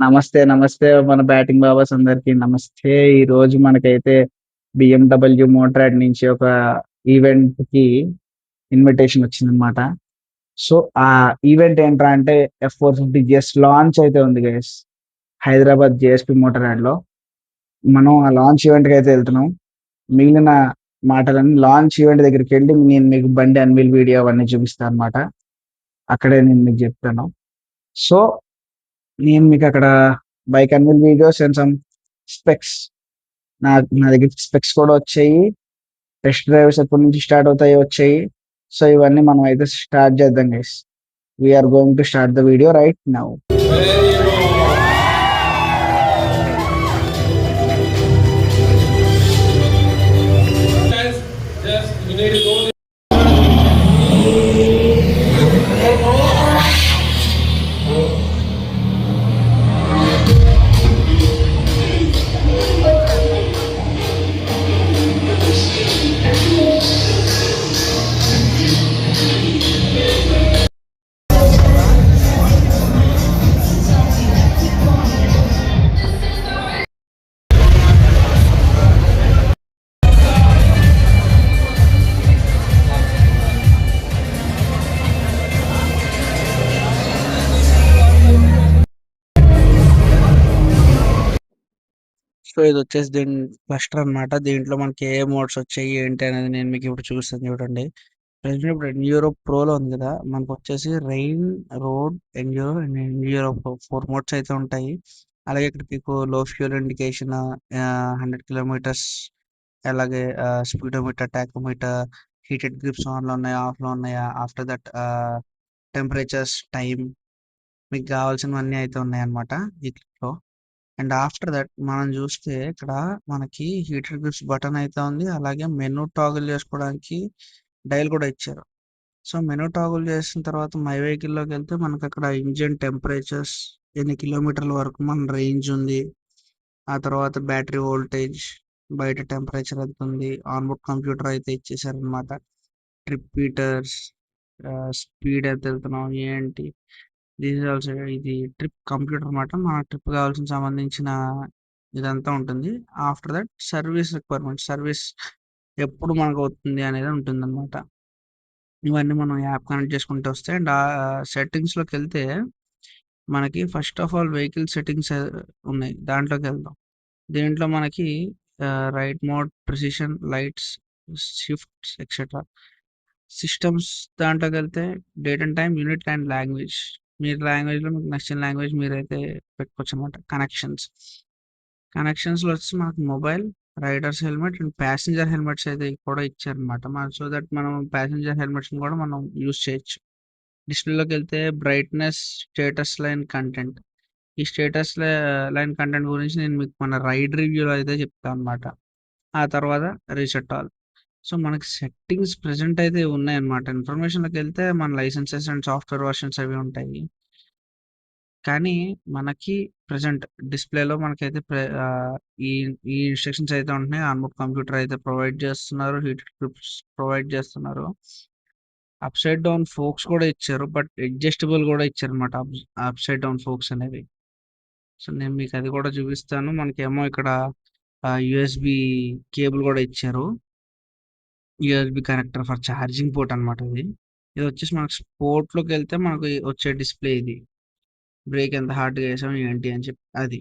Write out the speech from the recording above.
నమస్తే. నమస్తే. మన బ్యాటింగ్ బాబాస్ అందరికి నమస్తే. ఈరోజు మనకైతే BMW మోటరాడ్ నుంచి ఒక ఈవెంట్‌కి ఇన్విటేషన్ వచ్చిందనమాట. సో, ఆ ఈవెంట్ ఏంట్రా అంటే F450 జేఎస్ లాంచ్ అయితే ఉంది గైస్. హైదరాబాద్ జేఎస్‌పీ మోటరాడ్‌లో. మనం ఆ లాంచ్ ఈవెంట్‌కయితే ఎళ్తున్నాం. మిగిలిన మాటలన్నీ లాంచ్ ఈవెంట్ దగ్గరికెళ్ళి నేను మీకు బండి అన్‌వీల్ వీడియో అవన్నీ చూపిస్తా అనమాట. అక్కడే నేను మీకు జెప్తాను. సో, నేను మీకక్కడ bike unveil videos and some specs నా దగ్గర స్పెక్స్ కూడా వచ్చాయి. టెస్ట్ డ్రైవ్స్ ఎప్పటి నుంచి స్టార్ట్ అవుతాయో వచ్చాయి. సో, ఇవన్నీ మనం అయితే స్టార్ట్ చేద్దాం guys. We are going to start the video right now. So, ఇదొచ్చేసి దీని క్లస్టర్ అనమాట. దీంట్లో మనకి ఏ మోడ్స్ వచ్చాయి, ఏంటి అనేది నేను మీకు ఇప్పుడు చూపిస్తాను చూడండి. ప్రెజెంట్ ఇప్పుడు ఎండ్యూరో ప్రోలో ఉంది కదా! మనకొచ్చేసి rain, road, enduro and enduro 4 modes అయితే ఉంటాయి. అలాగే ఇక్కడ మీకు లో ఫ్యూయల్ ఇండికేషన్ 100 కిలోమీటర్స్ అలాగే స్పీడోమీటర్, టాకోమీటర్, హీటెడ్ గ్రిప్స్ ఆన్‌లో ఉన్నాయా, ఆఫ్‌లో ఉన్నాయా, ఆఫ్టర్ దట్ టెంపరేచర్స్, టైమ్ మీకు కావాల్సినవన్నీ అయితే ఉన్నాయన్నమాట ఈ క్లిప్‌లో. అండ్ ఆఫ్టర్ దట్ మనం చూస్తే ఇక్కడ మనకి హీటర్ గ్రిప్స్ బటన్ అయితే ఉంది. అలాగే మెనూ టాగుల్ చేసుకోవడానికి డయల్ కూడా ఇచ్చారు. సో, మెనూ టాగుల్ చేసిన తర్వాత మై వెహికల్‌లోకి వెళ్తే మనకు అక్కడ ఇంజిన్ టెంపరేచర్స్, ఎన్ని కిలోమీటర్ల వరకు మన రేంజ్ ఉంది. ఆ తర్వాత బ్యాటరీ వోల్టేజ్, బయట టెంపరేచర్ ఎంత ఉంది, ఆన్‌బోర్డ్ కంప్యూటర్ అయితే ఇచ్చేసారనమాట. ట్రిప్ మీటర్స్, స్పీడ్ ఎంత వెళ్తున్నాం, ఏంటి దిస్ ఈజ్ ఆల్సో ఇది ట్రిప్ కంప్యూటర్ అనమాట. మన ట్రిప్ కావాల్సిన సంబంధించిన ఇదంతా ఉంటుంది. After that service requirements, service ఎప్పుడు మనకు అవుతుంది అనేది ఉంటుందన్నమాట. ఇవన్నీ మనం యాప్ కనెక్ట్ చేసుకుంటూ వస్తే అండ్ సెట్టింగ్స్‌లోకి వెళ్తే మనకి first of all vehicle settings ఉన్నాయి. దాంట్లోకి వెళ్దాం. దీంట్లో మనకి ride mode, precision, lights, shifts etcetera. Systems దాంట్లోకి వెళ్తే date and time, unit and language. మీరు లాంగ్వేజ్‌లో మీకు నచ్చిన లాంగ్వేజ్ మీరైతే పెట్టుకోవచ్చనమాట. కనెక్షన్స్‌లో వచ్చేసి మనకు mobile, riders helmet and passenger helmets అయితే కూడా ఇచ్చారనమాట. సో దట్ మనం ప్యాసింజర్ హెల్మెట్స్‌ని కూడా మనం యూజ్ చేయొచ్చు. డిస్‌ప్లేలోకి వెళ్తే బ్రైట్‌నెస్, స్టేటస్ లైన్, కంటెంట్. ఈ స్టేటస్ లైన్ కంటెంట్ గురించి నేను మీకు మన రైడ్ రివ్యూలో అయితే చెప్తాను అనమాట. ఆ తర్వాత రీసెట్ ఆల్. సో, మనకి సెట్టింగ్స్ ప్రెజెంట్ అయితే ఉన్నాయన్నమాట. ఇన్ఫర్మేషన్‌లోకి వెళ్తే మన లైసెన్సెస్ అండ్ సాఫ్ట్‌వేర్ వర్షన్స్ అవి ఉంటాయి. కానీ మనకి ప్రెజెంట్ డిస్‌ప్లేలో మనకైతే ఈ ఈ ఇన్‌స్ట్రక్షన్స్ అయితే ఉంటున్నాయి. ఆన్‌బోర్డ్ కంప్యూటర్ అయితే ప్రొవైడ్ చేస్తున్నారు. హీటెడ్ గ్రిప్స్ ప్రొవైడ్ చేస్తున్నారు. అప్‌సైడ్ డౌన్ ఫోక్స్ కూడా ఇచ్చారు. బట్ అడ్జస్టబుల్ కూడా ఇచ్చారన్నమాట. అప్‌సైడ్ డౌన్ ఫోక్స్ అనేవి. సో, నేను మీకు అది కూడా చూపిస్తాను. మనకేమో ఇక్కడ యూఎస్‌బీ కేబుల్ కూడా ఇచ్చారు. USB connector for charging port అనమాట ఇది. ఇదొచ్చేసి మనకు స్పోర్ట్‌లోకి వెళ్తే మనకు వచ్చే డిస్‌ప్లే ఇది. బ్రేక్ ఎంత హార్డ్‌గా ఏసాం ఏంటి అని చెప్పి అది.